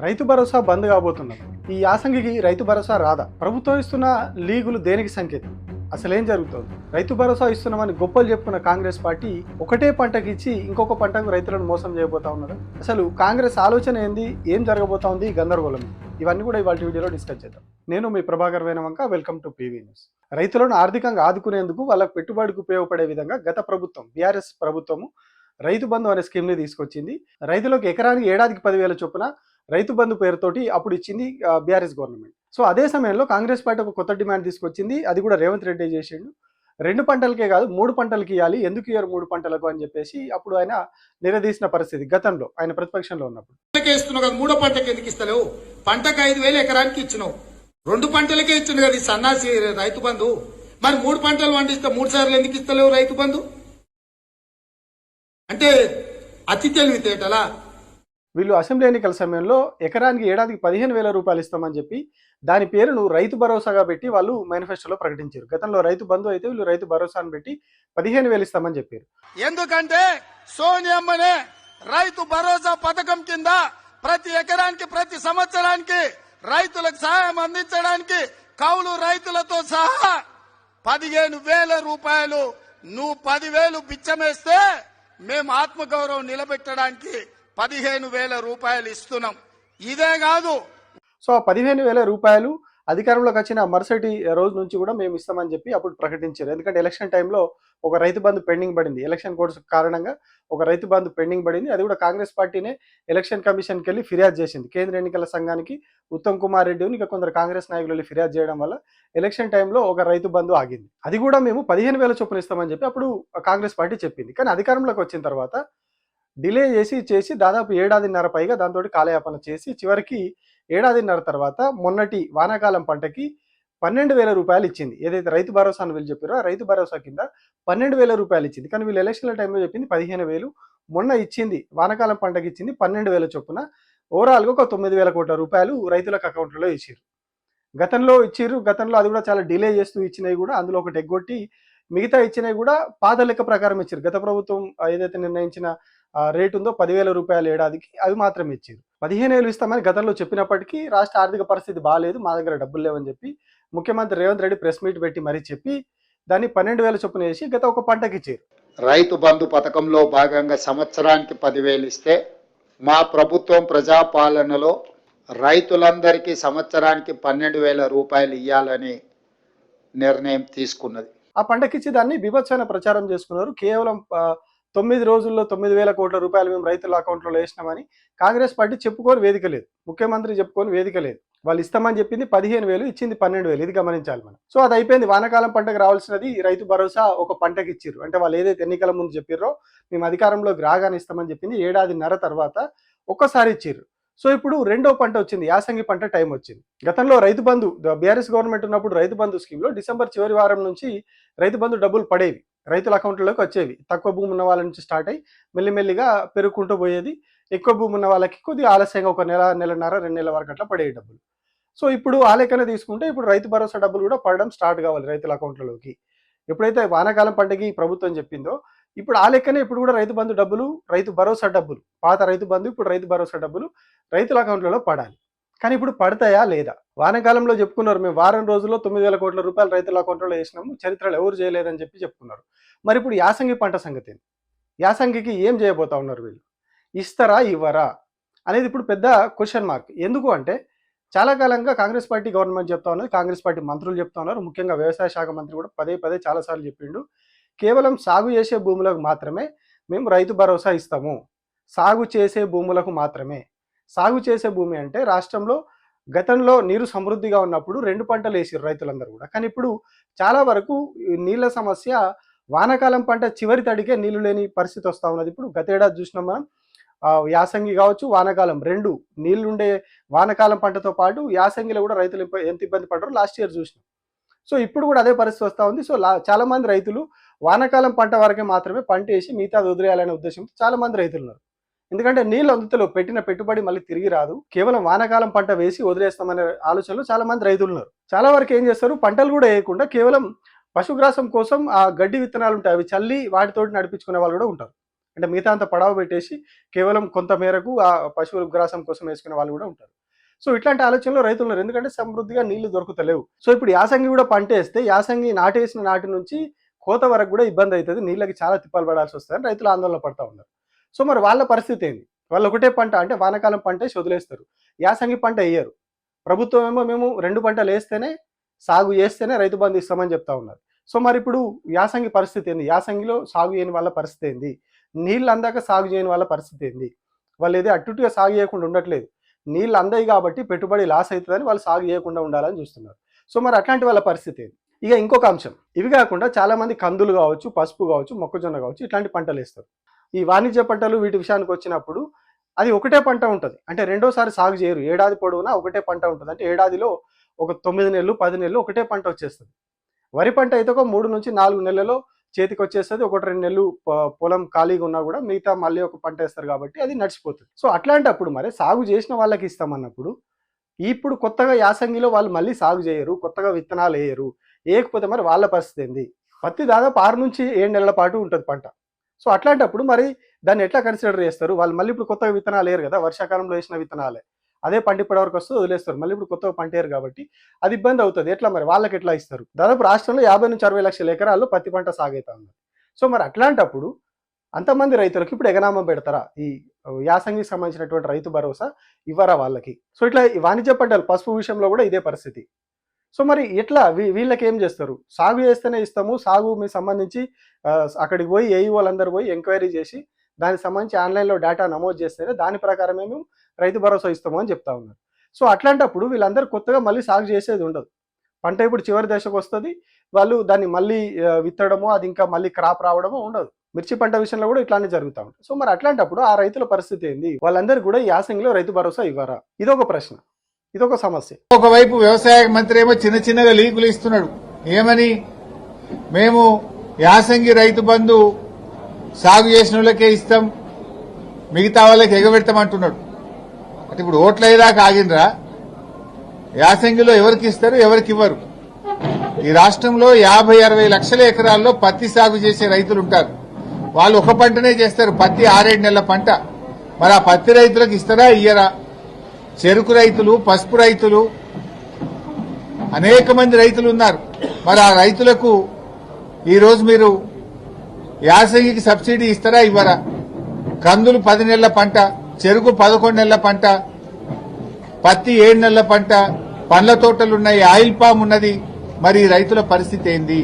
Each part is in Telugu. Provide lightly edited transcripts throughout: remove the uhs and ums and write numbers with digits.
రైతు భరోసా బంద్ కాబోతున్నారు. ఈ యాసంగికి రైతు భరోసా రాదా? ప్రభుత్వం ఇస్తున్న లీగులు దేనికి సంకేతం? అసలేం జరుగుతోంది? రైతు భరోసా ఇస్తున్నామని గొప్పలు చెప్పుకున్న కాంగ్రెస్ పార్టీ ఒకటే పంటకి ఇచ్చి ఇంకొక పంటకు రైతులను మోసం చేయబోతా ఉన్నది. అసలు కాంగ్రెస్ ఆలోచన ఏంది? ఏం జరగబోతా ఉంది? గందరగోళం. ఇవన్నీ కూడా ఇవాళ వీడియోలో డిస్కస్ చేద్దాం. నేను మీ Prabhakar Venavanka. Welcome to PV news. రైతులను ఆర్థికంగా ఆదుకునేందుకు వాళ్ళ పెట్టుబడికి ఉపయోగపడే విధంగా గత ప్రభుత్వం బీఆర్ఎస్ ప్రభుత్వము రైతు బంధు అనే స్కీమ్ ని తీసుకొచ్చింది. రైతులకు ఎకరానికి ఏడాదికి 10,000 చొప్పున రైతు బంధు పేరుతోటి అప్పుడు ఇచ్చింది బీఆర్ఎస్ గవర్నమెంట్. సో అదే సమయంలో కాంగ్రెస్ పార్టీ ఒక కొత్త డిమాండ్ తీసుకొచ్చింది. అది కూడా రేవంత్ రెడ్డి చేసిండు. 2 పంటలకే కాదు 3 పంటలకి ఇవ్వాలి, ఎందుకు ఇయ్యరు 3 పంటలకు అని చెప్పేసి అప్పుడు ఆయన నిలదీసిన పరిస్థితి గతంలో ఆయన ప్రతిపక్షంలో ఉన్నప్పుడు. మూడో పంటకి ఎందుకు ఇస్తలేవు? పంటకు 5,000 ఎకరానికి ఇచ్చినావు, 2 పంటలకే ఇచ్చిండు కదా ఈ సన్నాసి రైతు బంధు. మరి 3 పంటలు పండిస్తే 3 సార్లు ఎందుకు ఇస్తలేవు రైతు బంధు? అంటే అతి తెలివితేటలా? వీళ్ళు అసెంబ్లీ ఎన్నికల సమయంలో ఎకరానికి ఏడాదికి 15,000 రూపాయలు ఇస్తామని చెప్పి దాని పేరును రైతు భరోసాగా పెట్టి వాళ్ళు మేనిఫెస్టోలో ప్రకటించారు. గతంలో రైతు బంధు అయితే వీళ్ళు రైతు భరోసాను పెట్టి 15,000 ఇస్తామని చెప్పారు. ఎందుకంటే సోనియమ్మనే రైతు భరోసా పథకం కింద ప్రతి ఎకరానికి ప్రతి సంవత్సరానికి రైతులకు సహాయం అందించడానికి కౌలు రైతులతో సహా 15,000 రూపాయలు, నువ్వు 10,000 బిచ్చమేస్తే మేము ఆత్మగౌరవం నిలబెట్టడానికి 15,000 రూపాయలు ఇస్తున్నాం. ఇదే కాదు, సో 15,000 రూపాయలు అధికారంలోకి వచ్చిన మరుసటి రోజు నుంచి కూడా మేము ఇస్తామని చెప్పి అప్పుడు ప్రకటించారు. ఎందుకంటే ఎలక్షన్ టైంలో ఒక రైతు బంధు పెండింగ్ పడింది. ఎలక్షన్ కోడ్స్ కారణంగా ఒక రైతు బంధు పెండింగ్ పడింది. అది కూడా కాంగ్రెస్ పార్టీనే ఎలక్షన్ కమిషన్కి వెళ్ళి ఫిర్యాదు చేసింది. కేంద్ర ఎన్నికల సంఘానికి ఉత్తమ్ కుమార్ రెడ్డి ఇంకా కొందరు కాంగ్రెస్ నాయకులు వెళ్ళి ఫిర్యాదు చేయడం వల్ల ఎలక్షన్ టైంలో ఒక రైతు బంధు ఆగింది. అది కూడా మేము 15,000 చొప్పున ఇస్తామని చెప్పి అప్పుడు కాంగ్రెస్ పార్టీ చెప్పింది. కానీ అధికారంలోకి వచ్చిన తర్వాత డిలే చేసి దాదాపు 1.5 పైగా దాంతో కాలయాపన చేసి చివరికి 1.5 తర్వాత మొన్నటి వానాకాలం పంటకి 12,000 రూపాయలు ఇచ్చింది. ఏదైతే రైతు భరోసా అని వీళ్ళు చెప్పారో ఆ రైతు భరోసా కింద 12,000 రూపాయలు ఇచ్చింది. కానీ వీళ్ళు ఎలక్షన్ల టైంలో చెప్పింది 15,000. మొన్న ఇచ్చింది వానాకాలం పంటకి ఇచ్చింది 12,000 చొప్పున. ఓవరాల్గా ఒక 9,000 కోట్ల రూపాయలు రైతులకు అకౌంట్లలో ఇచ్చారు. గతంలో ఇచ్చిర్రు. గతంలో అది కూడా చాలా డిలే చేస్తూ ఇచ్చినవి కూడా అందులో ఒకటి ఎగ్గొట్టి మిగతా ఇచ్చినవి కూడా పాత లెక్క ప్రకారం ఇచ్చారు. గత ప్రభుత్వం ఏదైతే నిర్ణయించిన రేటు ఉందో 10,000 రూపాయలు ఏడాదికి అవి మాత్రం ఇచ్చారు. 15,000 ఇస్తామని గతంలో చెప్పినప్పటికీ రాష్ట్ర ఆర్థిక పరిస్థితి బాగాలేదు, మా దగ్గర డబ్బులు లేవని చెప్పి ముఖ్యమంత్రి రేవంత్ రెడ్డి ప్రెస్ మీట్ పెట్టి మరీ చెప్పి దాన్ని 12,000 చొప్పున వేసి గత ఒక పంటకి ఇచ్చారు. రైతు బంధు పథకంలో భాగంగా సంవత్సరానికి 10,000 ఇస్తే మా ప్రభుత్వం ప్రజాపాలనలో రైతులందరికీ సంవత్సరానికి 12,000 రూపాయలు ఇవ్వాలని నిర్ణయం తీసుకున్నది. ఆ పంటకిచ్చి దాన్ని బీభత్సమైన ప్రచారం చేసుకున్నారు. కేవలం 9 రోజుల్లో 9,000 కోట్ల రూపాయలు మేము రైతుల అకౌంట్లో వేసినామని కాంగ్రెస్ పార్టీ చెప్పుకొని వేదిక లేదు, ముఖ్యమంత్రి చెప్పుకొని వేదిక లేదు. వాళ్ళు ఇస్తామని చెప్పింది 15,000, ఇచ్చింది 12,000. ఇది గమనించాలి మనం. సో అది అయిపోయింది. వానాకాలం పంటకు రావాల్సినది రైతు భరోసా ఒక పంటకి ఇచ్చారు. అంటే వాళ్ళు ఏదైతే ఎన్నికల ముందు చెప్పారో మేము అధికారంలోకి రాగానే ఇస్తామని చెప్పింది 1.5 తర్వాత ఒక్కసారి ఇచ్చారు. సో ఇప్పుడు రెండో పంట వచ్చింది, యాసంగి పంట టైం వచ్చింది. గతంలో రైతు బంధు బీఆర్ఎస్ గవర్నమెంట్ ఉన్నప్పుడు రైతు బంధు స్కీమ్లో డిసెంబర్ చివరి వారం నుంచి రైతు బంధు డబ్బులు పడేవి, రైతుల అకౌంట్లోకి వచ్చేవి. తక్కువ భూమి ఉన్న వాళ్ళ నుంచి స్టార్ట్ అయ్యి మెల్లిమెల్లిగా పెరుగుకుంటూ పోయేది. ఎక్కువ భూమి ఉన్న వాళ్ళకి కొద్దిగా ఆలస్యంగా ఒక నెల, నెలన్నర, 2 నెలల వరకు అట్లా పడేవి డబ్బులు. సో ఇప్పుడు ఆ లెక్కన తీసుకుంటే ఇప్పుడు రైతు భరోసా డబ్బులు కూడా పడడం స్టార్ట్ కావాలి రైతుల అకౌంట్లలోకి. ఎప్పుడైతే వానాకాలం పంటకి ప్రభుత్వం చెప్పిందో ఇప్పుడు ఆ లెక్కనే ఇప్పుడు కూడా రైతు బంధు డబ్బులు, రైతు భరోసా డబ్బులు, పాత రైతు బంధు ఇప్పుడు రైతు భరోసా డబ్బులు రైతుల అకౌంట్లలో పడాలి. కానీ ఇప్పుడు పడతాయా లేదా? వానాకాలంలో చెప్పుకున్నారు మేము వారం రోజుల్లో 9,000 కోట్ల రూపాయలు రైతుల అకౌంట్లో వేసినాము, చరిత్రలో ఎవరు చేయలేదని చెప్పి చెప్పుకున్నారు. మరి ఇప్పుడు యాసంగి పంట సంగతి ఏంటి? యాసంగికి ఏం చేయబోతా ఉన్నారు వీళ్ళు? ఇస్తారా ఇవ్వరా అనేది ఇప్పుడు పెద్ద క్వశ్చన్ మార్క్. ఎందుకు అంటే చాలా కాలంగా కాంగ్రెస్ పార్టీ గవర్నమెంట్ చెప్తా ఉన్నది, కాంగ్రెస్ పార్టీ మంత్రులు చెప్తా ఉన్నారు. ముఖ్యంగా వ్యవసాయ శాఖ మంత్రి కూడా పదే చాలాసార్లు చెప్పిండు, కేవలం సాగు చేసే భూములకు మాత్రమే మేము రైతు భరోసా ఇస్తాము. సాగు చేసే భూములకు మాత్రమే. సాగు చేసే భూమి అంటే రాష్ట్రంలో గతంలో నీరు సమృద్ధిగా ఉన్నప్పుడు 2 పంటలు వేసారు రైతులందరూ కూడా. కానీ ఇప్పుడు చాలా వరకు నీళ్ళ సమస్య, వానాకాలం పంట చివరి తడికే నీళ్లు లేని పరిస్థితి వస్తూ ఉన్నది. ఇప్పుడు గతేడాది చూసినాం మనం, యాసంగి కావచ్చు వానాకాలం 2 నీళ్లుండే వానాకాలం పంటతో పాటు యాసంగిలో కూడా రైతులు ఎంత ఇబ్బంది పడ్డారో లాస్ట్ ఇయర్ చూసినాం. సో ఇప్పుడు కూడా అదే పరిస్థితి వస్తూ ఉంది. సో చాలా మంది రైతులు వానాకాలం పంట వరకే మాత్రమే పంట వేసి మిగతాది వదిలేయాలనే ఉద్దేశంతో చాలా మంది రైతులు ఉన్నారు. ఎందుకంటే నీళ్ళు అందుతలో పెట్టిన పెట్టుబడి మళ్ళీ తిరిగి రాదు, కేవలం వానాకాలం పంట వేసి వదిలేస్తామనే ఆలోచనలో చాలా మంది రైతులు ఉన్నారు. చాలా వరకు ఏం చేస్తారు, పంటలు కూడా వేయకుండా కేవలం పశుగ్రాసం కోసం ఆ గడ్డి విత్తనాలు ఉంటాయి అవి చల్లి వాటితోటి నడిపించుకునే వాళ్ళు కూడా ఉంటారు. అంటే మిగతా అంతా పడవ పెట్టేసి కేవలం కొంత మేరకు ఆ పశువుల గ్రాసం కోసం వేసుకునే వాళ్ళు కూడా ఉంటారు. సో ఇట్లాంటి ఆలోచనలో రైతులు ఉన్నారు. ఎందుకంటే సమృద్ధిగా నీళ్లు దొరుకుతలేవు. సో ఇప్పుడు యాసంగి కూడా పంట వేస్తే యాసంగి నాటేసిన నాటి నుంచి కోత వరకు కూడా ఇబ్బంది అవుతుంది, నీళ్ళకి చాలా తిప్పలు పడాల్సి వస్తుందని రైతులు ఆందోళన పడతా ఉన్నారు. సో మరి వాళ్ళ పరిస్థితి ఏంది? వాళ్ళు ఒకటే పంట అంటే వానాకాలం పంట వేసి వదిలేస్తారు, యాసంగి పంట వేయరు. ప్రభుత్వం ఏమో మేము 2 పంటలు వేస్తేనే సాగు చేస్తేనే రైతు బంధు ఇస్తామని చెప్తా ఉన్నారు. సో మరి ఇప్పుడు యాసంగి పరిస్థితి ఏంది? యాసంగిలో సాగు చేయని వాళ్ళ పరిస్థితి ఏంది? నీళ్ళు అందాక సాగు చేయని వాళ్ళ పరిస్థితి ఏంది? వాళ్ళు ఏదో అట్టుగా సాగు చేయకుండా ఉండట్లేదు, నీళ్ళు అందాయి కాబట్టి పెట్టుబడి లాస్ అవుతుందని వాళ్ళు సాగు చేయకుండా ఉండాలని చూస్తున్నారు. సో మరి అట్లాంటి వాళ్ళ పరిస్థితి ఏంది? ఇక ఇంకొక అంశం, ఇవి కాకుండా చాలా మంది కందులు కావచ్చు, పసుపు కావచ్చు, మొక్కజొన్న కావచ్చు, ఇట్లాంటి పంటలు వేస్తారు. ఈ వాణిజ్య పంటలు వీటి విషయానికి వచ్చినప్పుడు అది ఒకటే పంట ఉంటుంది, అంటే రెండోసారి సాగు చేయరు. ఏడాది పొడవునా ఒకటే పంట ఉంటుంది. అంటే ఏడాదిలో ఒక 9 నెలలు 10 నెలలు ఒకటే పంట వచ్చేస్తుంది. వరి పంట అయితే ఒక 3 నుంచి 4 నెలల్లో చేతికి వచ్చేస్తుంది. 1-2 నెలలు పొలం ఖాళీగా ఉన్నా కూడా మిగతా మళ్ళీ ఒక పంట వేస్తారు కాబట్టి అది నడిచిపోతుంది. సో అట్లాంటప్పుడు మరి సాగు చేసిన వాళ్ళకి ఇస్తామన్నప్పుడు ఇప్పుడు కొత్తగా యాసంగిలో వాళ్ళు మళ్ళీ సాగు చేయరు, కొత్తగా విత్తనాలు వేయరు, వేయకపోతే మరి వాళ్ళ పరిస్థితి ఏంది? పత్తి దాదాపు 6 నుంచి 7 నెలల పాటు ఉంటుంది పంట. సో అట్లాంటప్పుడు మరి దాన్ని ఎట్లా కన్సిడర్ చేస్తారు? వాళ్ళు మళ్ళీ ఇప్పుడు కొత్తగా విత్తనాలు వేయరు కదా, వర్షాకాలంలో వేసిన విత్తనాలే అదే పంట ఇప్పటి వరకు వస్తే వదిలేస్తారు. మళ్ళీ ఇప్పుడు కొత్తగా పంట వేయరు కాబట్టి అది ఇబ్బంది అవుతుంది. ఎట్లా మరి వాళ్ళకి ఎట్లా ఇస్తారు? దాదాపు రాష్ట్రంలో 50 నుంచి 60 లక్షల ఎకరాల్లో పత్తి పంట సాగైతా ఉంది. సో మరి అట్లాంటప్పుడు అంతమంది రైతులకు ఇప్పుడు ఎగనామం పెడతారా? ఈ యాసంగికి సంబంధించినటువంటి రైతు భరోసా ఇవ్వరా వాళ్ళకి? సో ఇట్లా ఈ వాణిజ్య పంటలు పసుపు విషయంలో కూడా ఇదే పరిస్థితి. సో మరి ఎట్లా వీళ్ళకి ఏం చేస్తారు? సాగు చేస్తేనే ఇస్తాము, సాగు మీకు సంబంధించి అక్కడికి పోయి ఏఈ వాళ్ళందరూ పోయి ఎంక్వైరీ చేసి దానికి సంబంధించి ఆన్లైన్లో డేటా నమోదు చేస్తేనే దాని ప్రకారమే మేము రైతు భరోసా ఇస్తాము అని చెప్తా ఉన్నారు. సో అట్లాంటప్పుడు వీళ్ళందరూ కొత్తగా మళ్ళీ సాగు చేసేది ఉండదు. పంట ఇప్పుడు చివరి దశకు వస్తుంది, వాళ్ళు దాన్ని మళ్ళీ విత్తడమో అది ఇంకా మళ్ళీ క్రాప్ రావడమో ఉండదు. మిర్చి పంట విషయంలో కూడా ఇట్లానే జరుగుతూ ఉంటుంది. సో మరి అట్లాంటప్పుడు ఆ రైతుల పరిస్థితి ఏంది? వాళ్ళందరూ కూడా ఈ యాసంగిలో రైతు భరోసా ఇవ్వరా? ఇదొక ప్రశ్న, ఇదొక సమస్య. ఒకవైపు వ్యవసాయ మంత్రి ఏమో చిన్న చిన్నగా లీకులు ఇస్తున్నాడు. ఏమని? మేము యాసంగి రైతు బంధు సాగు చేసిన వాళ్ళకే ఇస్తాం, మిగతా వాళ్ళకి ఎగబెడతామంటున్నాడు. అంటే ఇప్పుడు ఓట్లు అయ్యేదాకా ఆగినరా? యాసంగిలో ఎవరికి ఇస్తారు, ఎవరికి ఇవ్వరు? ఈ రాష్ట్రంలో 50-60 లక్షల ఎకరాల్లో పత్తి సాగు చేసే రైతులు ఉంటారు. వాళ్ళు ఒక పంటనే చేస్తారు, పత్తి 6-7 నెలల పంట. మరి ఆ పత్తి రైతులకు ఇస్తారా, ఇయ్యరా? చెరుకు రైతులు, పసుపు రైతులు, అనేక మంది రైతులు ఉన్నారు. మరి ఆ రైతులకు ఈరోజు మీరు యాసంగికి సబ్సిడీ ఇస్తారా, ఇవ్వరా? కందులు 10 నెలల పంట, చెరుకు 11 నెలల పంట, పత్తి 7 నెలల పంట, పండ్ల తోటలున్నాయి, ఆయిల్ పామ్ ఉన్నది. మరి రైతుల పరిస్థితి ఏంది?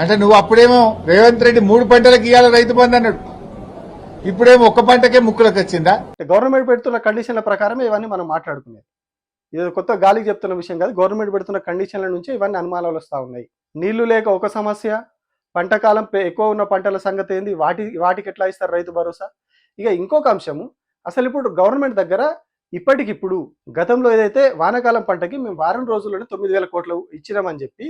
అంటే నువ్వు అప్పుడేమో రేవంత్ రెడ్డి 3 పంటలకు ఇవ్వాలి రైతు బంధు అన్నాడు, ఇప్పుడేమో ఒక్క పంటకే ముక్కులకు వచ్చిందా? గవర్నమెంట్ పెడుతున్న కండిషన్ల ప్రకారమే ఇవన్నీ మనం మాట్లాడుకునేది. ఇది కొత్త గాలికి చెప్తున్న విషయం కాదు. గవర్నమెంట్ పెడుతున్న కండిషన్ల నుంచి ఇవన్నీ అనుమానాలు వస్తూ ఉన్నాయి. నీళ్లు లేక ఒక సమస్య, పంట కాలం ఎక్కువ ఉన్న పంటల సంగతి ఏంది, వాటికి ఎట్లా ఇస్తారు రైతు భరోసా? ఇక ఇంకొక అంశము, అసలు ఇప్పుడు గవర్నమెంట్ దగ్గర ఇప్పటికిప్పుడు గతంలో ఏదైతే వానాకాలం పంటకి మేము వారం రోజుల్లోనే 9,000 కోట్లు ఇచ్చినామని చెప్పి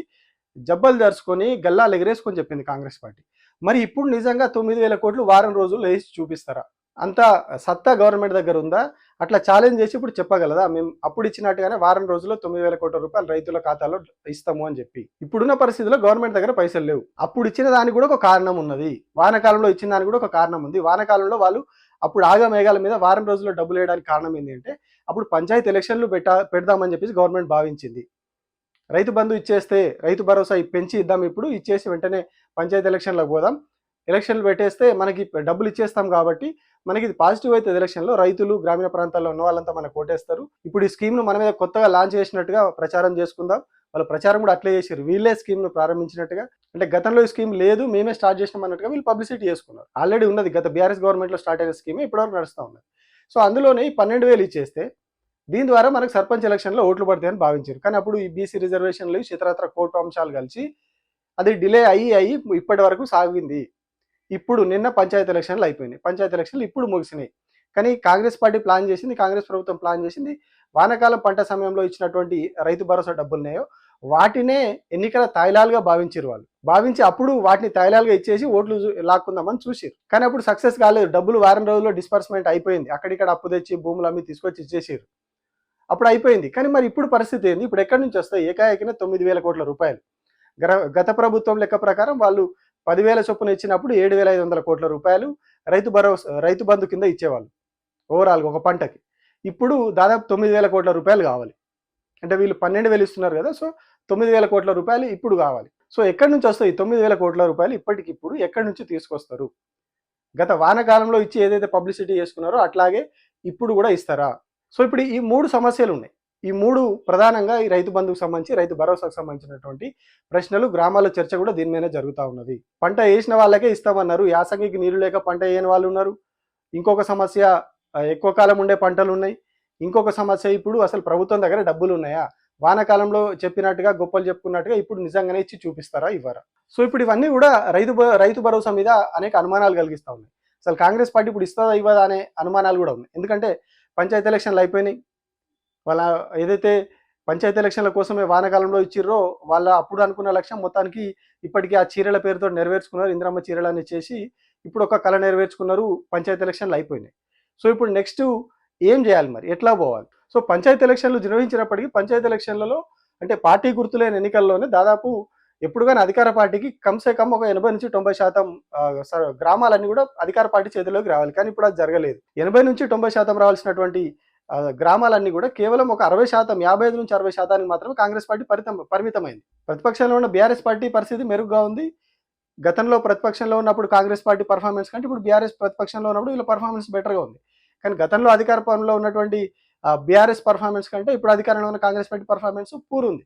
జబ్బలు జరుచుకొని గల్లాలు ఎగరేసుకొని చెప్పింది కాంగ్రెస్ పార్టీ. మరి ఇప్పుడు నిజంగా 9,000 కోట్లు వారం రోజుల్లో వేసి చూపిస్తారా? అంత సత్తా గవర్నమెంట్ దగ్గర ఉందా? అట్లా ఛాలెంజ్ చేసి ఇప్పుడు చెప్పగలదా మేము అప్పుడు ఇచ్చినట్టుగానే వారం రోజుల్లో 9,000 కోట్ల రూపాయలు రైతుల ఖాతాలో ఇస్తాము అని చెప్పి? ఇప్పుడున్న పరిస్థితుల్లో గవర్నమెంట్ దగ్గర పైసలు లేవు. అప్పుడు ఇచ్చిన దానికి కూడా ఒక కారణం ఉన్నది, వానాకాలంలో ఇచ్చిన దానికి కూడా ఒక కారణం ఉంది. వానాకాలంలో వాళ్ళు అప్పుడు ఆగమేఘాల మీద వారం రోజుల్లో డబ్బులు వేయడానికి కారణం ఏంటి అంటే అప్పుడు పంచాయతీ ఎలక్షన్లు పెడదామని చెప్పేసి గవర్నమెంట్ భావించింది. రైతు బంధు ఇచ్చేస్తే, రైతు భరోసా పెంచి ఇద్దాం, ఇప్పుడు ఇచ్చేసి వెంటనే పంచాయతీ ఎలక్షన్లకు పోదాం, ఎలక్షన్లు పెట్టేస్తే మనకి డబ్బులు ఇచ్చేస్తాం కాబట్టి మనకి ఇది పాజిటివ్ అవుతుంది. ఎలక్షన్లో రైతులు గ్రామీణ ప్రాంతాల్లో ఉన్న వాళ్ళంతా మనకు ఓటేస్తారు. ఇప్పుడు ఈ స్కీమ్ను మన మీద కొత్తగా లాంచ్ చేసినట్టుగా ప్రచారం చేసుకుందాం. వాళ్ళ ప్రచారం కూడా అట్లే చేశారు, వీళ్ళే స్కీమ్ను ప్రారంభించినట్టుగా. అంటే గతంలో ఈ స్కీమ్ లేదు, మేమే స్టార్ట్ చేసినాం అన్నట్టుగా వీళ్ళు పబ్లిసిటీ చేసుకున్నారు. ఆల్రెడీ ఉన్నది, గత బీఆర్ఎస్ గవర్నమెంట్లో స్టార్ట్ అయిన స్కీమ్ ఇప్పటివరకు నడుస్తూ ఉన్నది. సో అందులోనే ఈ 12,000 ఇచ్చేస్తే దీని ద్వారా మనకు సర్పంచ్ ఎలక్షన్లో ఓట్లు పడతాయని భావించారు. కానీ అప్పుడు ఈ బీసీ రిజర్వేషన్లు, ఇతరత్ర కోర్టు అంశాలు కలిసి అది డిలే అయ్యి ఇప్పటి వరకు సాగింది. ఇప్పుడు నిన్న పంచాయతీ ఎలక్షన్లు అయిపోయినాయి, పంచాయతీ ఎలక్షన్లు ఇప్పుడు ముగిసినాయి. కానీ కాంగ్రెస్ పార్టీ ప్లాన్ చేసింది, కాంగ్రెస్ ప్రభుత్వం ప్లాన్ చేసింది, వానాకాలం పంట సమయంలో ఇచ్చినటువంటి రైతు భరోసా డబ్బులున్నాయో వాటినే ఎన్నికల తాయిలాలుగా భావించారు. వాళ్ళు భావించి అప్పుడు వాటిని తాయిలాలుగా ఇచ్చేసి ఓట్లు లాక్కుందామని చూసారు. కానీ అప్పుడు సక్సెస్ కాలేదు. డబ్బులు వారం రోజుల్లో డిస్పర్స్మెంట్ అయిపోయింది, అక్కడిక్కడ అప్పు తెచ్చి భూములు అమ్మి తీసుకొచ్చి ఇచ్చేసారు, అప్పుడు అయిపోయింది. కానీ మరి ఇప్పుడు పరిస్థితి ఏంది? ఇప్పుడు ఎక్కడి నుంచి వస్తాయి? ఏకాఏకిన 9,000 కోట్ల రూపాయలు. గత ప్రభుత్వం లెక్క ప్రకారం వాళ్ళు 10,000 చొప్పున ఇచ్చినప్పుడు 7,500 కోట్ల రూపాయలు రైతు బంధు కింద ఇచ్చేవాళ్ళు ఓవరాల్గా ఒక పంటకి. ఇప్పుడు దాదాపు 9,000 కోట్ల రూపాయలు కావాలి. అంటే వీళ్ళు 12,000 ఇస్తున్నారు కదా, సో 9,000 కోట్ల రూపాయలు ఇప్పుడు కావాలి. సో ఎక్కడి నుంచి వస్తాయి 9,000 కోట్ల రూపాయలు? ఇప్పటికిప్పుడు ఎక్కడి నుంచి తీసుకొస్తారు? గత వానాకాలంలో ఇచ్చి ఏదైతే పబ్లిసిటీ చేసుకున్నారో అట్లాగే ఇప్పుడు కూడా ఇస్తారా? సో ఇప్పుడు ఈ 3 సమస్యలు ఉన్నాయి. ఈ 3 ప్రధానంగా ఈ రైతు బంధుకు సంబంధించి, రైతు భరోసాకు సంబంధించినటువంటి ప్రశ్నలు. గ్రామాల్లో చర్చ కూడా దీని మీద జరుగుతూ ఉన్నది. పంట వేసిన వాళ్ళకే ఇస్తామన్నారు, యాసంగికి నీళ్లు లేక పంట వేయని వాళ్ళు ఉన్నారు. ఇంకొక సమస్య, ఎక్కువ కాలం ఉండే పంటలు ఉన్నాయి. ఇంకొక సమస్య, ఇప్పుడు అసలు ప్రభుత్వం దగ్గర డబ్బులు ఉన్నాయా? వానాకాలంలో చెప్పినట్టుగా గొప్పలు చెప్పుకున్నట్టుగా ఇప్పుడు నిజంగానే ఇచ్చి చూపిస్తారా, ఇవ్వరా? సో ఇప్పుడు ఇవన్నీ కూడా రైతు భరోసా మీద అనేక అనుమానాలు కలిగిస్తూ ఉన్నాయి. అసలు కాంగ్రెస్ పార్టీ ఇప్పుడు ఇస్తుందా ఇవ్వదా అనే అనుమానాలు కూడా ఉన్నాయి. ఎందుకంటే పంచాయతీ ఎలక్షన్లు అయిపోయినాయి. వాళ్ళ ఏదైతే పంచాయతీ ఎలక్షన్ల కోసమే వానాకాలంలో ఇచ్చిర్రో వాళ్ళ అప్పుడు అనుకున్న లక్ష్యం మొత్తానికి ఇప్పటికీ ఆ చీరల పేరుతో నెరవేర్చుకున్నారు. ఇందిరమ్మ చీరలని చేసి ఇప్పుడు ఒక కళ నెరవేర్చుకున్నారు. పంచాయతీ ఎలక్షన్లు అయిపోయినాయి. సో ఇప్పుడు నెక్స్ట్ ఏం చేయాలి మరి, ఎట్లా పోవాలి? సో పంచాయతీ ఎలక్షన్లు నిర్వహించినప్పటికీ పంచాయతీ ఎలక్షన్లలో అంటే పార్టీ గుర్తులేని ఎన్నికల్లోనే దాదాపు ఎప్పుడు కానీ అధికార పార్టీకి కమ్సే కమ్ ఒక 80-90% గ్రామాలన్నీ కూడా అధికార పార్టీ చేతిలోకి రావాలి. కానీ ఇప్పుడు అది జరగలేదు. 80-90% రావాల్సినటువంటి గ్రామాలన్నీ కూడా కేవలం ఒక 60%, 55-60% మాత్రమే కాంగ్రెస్ పార్టీ పరిమితమైంది. ప్రతిపక్షంలో ఉన్న బీఆర్ఎస్ పార్టీ పరిస్థితి మెరుగ్గా ఉంది. గతంలో ప్రతిపక్షంలో ఉన్నప్పుడు కాంగ్రెస్ పార్టీ పర్ఫార్మెన్స్ కంటే ఇప్పుడు బీఆర్ఎస్ ప్రతిపక్షంలో ఉన్నప్పుడు వీళ్ళ పర్ఫార్మెన్స్ బెటర్గా ఉంది. కానీ గతంలో అధికారంలో ఉన్నటువంటి బీఆర్ఎస్ పర్ఫార్మెన్స్ కంటే ఇప్పుడు అధికారంలో ఉన్న కాంగ్రెస్ పార్టీ పర్ఫార్మెన్స్ పూర్ ఉంది.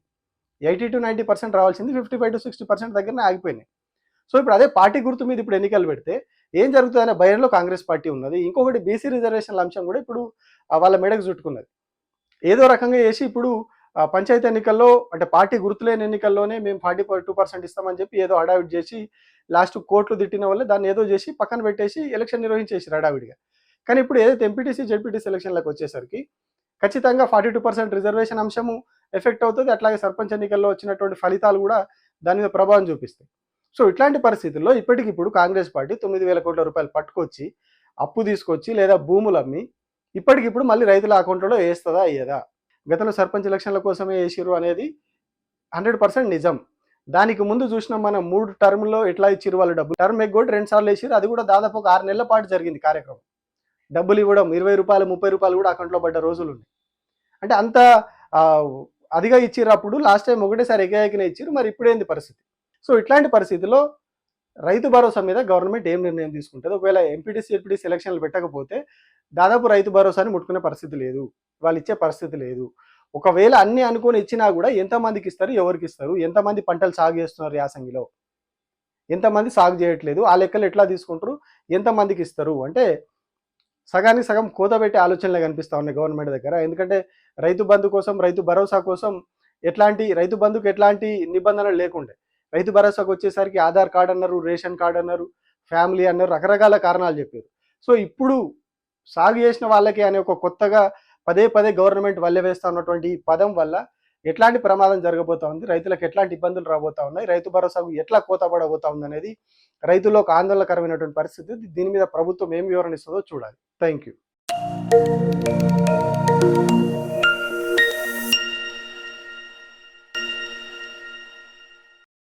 80-90% రావాల్సింది 55-60% దగ్గరనే ఆగిపోయినాయి. సో ఇప్పుడు అదే పార్టీ గుర్తు మీద ఇప్పుడు ఎన్నికలు పెడితే ఏం జరుగుతుందనే భయంలో కాంగ్రెస్ పార్టీ ఉన్నది. ఇంకొకటి బీసీ రిజర్వేషన్ల అంశం కూడా ఇప్పుడు వాళ్ళ మెడకు చుట్టుకున్నది. ఏదో రకంగా చేసి ఇప్పుడు పంచాయతీ ఎన్నికల్లో అంటే పార్టీ గుర్తులేని ఎన్నికల్లోనే మేము 42% ఇస్తామని చెప్పి ఏదో హడావిడి చేసి లాస్ట్ కోర్టులు తిట్టిన వల్ల దాన్ని ఏదో చేసి పక్కన పెట్టేసి ఎలక్షన్ నిర్వహించేసి హడావిడిగా. కానీ ఇప్పుడు ఏదైతే ఎంపీటీసీ జెడ్పీటీసీ ఎలక్షన్లకు వచ్చేసరికి ఖచ్చితంగా 42% రిజర్వేషన్ అంశము ఎఫెక్ట్ అవుతుంది. అట్లాగే సర్పంచ్ ఎన్నికల్లో వచ్చినటువంటి ఫలితాలు కూడా దాని మీద ప్రభావం చూపిస్తాయి. సో ఇట్లాంటి పరిస్థితుల్లో ఇప్పటికిప్పుడు కాంగ్రెస్ పార్టీ 9,000 కోట్ల రూపాయలు పట్టుకొచ్చి అప్పు తీసుకొచ్చి లేదా భూములు అమ్మి ఇప్పటికిప్పుడు మళ్ళీ రైతుల అకౌంట్లో వేస్తుందా అయ్యేదా? గతంలో సర్పంచ్ ఎలక్షన్ల కోసమే వేసిరు అనేది 100% నిజం. దానికి ముందు చూసినాం మనం 3 టర్మ్లో ఎట్లా ఇచ్చిరు వాళ్ళు డబ్బులు. టర్మ్ ఎగ్గొట్టి 2 సార్లు వేసిరు. అది కూడా దాదాపు ఒక 6 నెలల పాటు జరిగింది కార్యక్రమం. డబ్బులు ఇవ్వడం 20 రూపాయలు 30 రూపాయలు కూడా అకౌంట్లో పడ్డ రోజులు ఉన్నాయి. అంటే అంత అదిగా ఇచ్చిర్రు. అప్పుడు లాస్ట్ టైం ఒకటేసారి ఎగేకినే ఇచ్చిర్రు. మరి ఇప్పుడు ఏంది పరిస్థితి? సో ఇట్లాంటి పరిస్థితుల్లో రైతు భరోసా మీద గవర్నమెంట్ ఏం నిర్ణయం తీసుకుంటుంది? ఒకవేళ ఎంపీటీసీ జెడ్పీటీసీ ఎలక్షన్లు పెట్టకపోతే దాదాపు రైతు భరోసాని ముట్టుకునే పరిస్థితి లేదు, వాళ్ళు ఇచ్చే పరిస్థితి లేదు. ఒకవేళ అన్ని అనుకొని ఇచ్చినా కూడా ఎంతమందికి ఇస్తారు, ఎవరికి ఇస్తారు? ఎంతమంది పంటలు సాగు చేస్తున్నారు యాసంగిలో, ఎంతమంది సాగు చేయట్లేదు, ఆ లెక్కలు ఎట్లా తీసుకుంటారు, ఎంతమందికి ఇస్తారు? అంటే సగానికి సగం కోత పెట్టే ఆలోచనలే కనిపిస్తూ ఉన్నాయి గవర్నమెంట్ దగ్గర. ఎందుకంటే రైతు బంధు కోసం, రైతు భరోసా కోసం రైతు బంధుకు ఎట్లాంటి నిబంధనలు లేకుండే. రైతు భరోసాకు వచ్చేసరికి ఆధార్ కార్డు అన్నారు, రేషన్ కార్డు అన్నారు, ఫ్యామిలీ అన్నారు, రకరకాల కారణాలు చెప్పారు. సో ఇప్పుడు సాగు చేసిన వాళ్ళకి అనే ఒక కొత్తగా పదే గవర్నమెంట్ వల్లె వేస్తా ఉన్నటువంటి పదం వల్ల ఎట్లాంటి ప్రమాదం జరగబోతా ఉంది, రైతులకు ఎట్లాంటి ఇబ్బందులు రాబోతా ఉన్నాయి, రైతు భరోసాకు ఎట్లా కోత పడబోతా ఉంది అనేది రైతుల్లో ఒక ఆందోళనకరమైనటువంటి పరిస్థితి. దీని మీద ప్రభుత్వం ఏం వివరణ ఇస్తుందో చూడాలి. Thank you.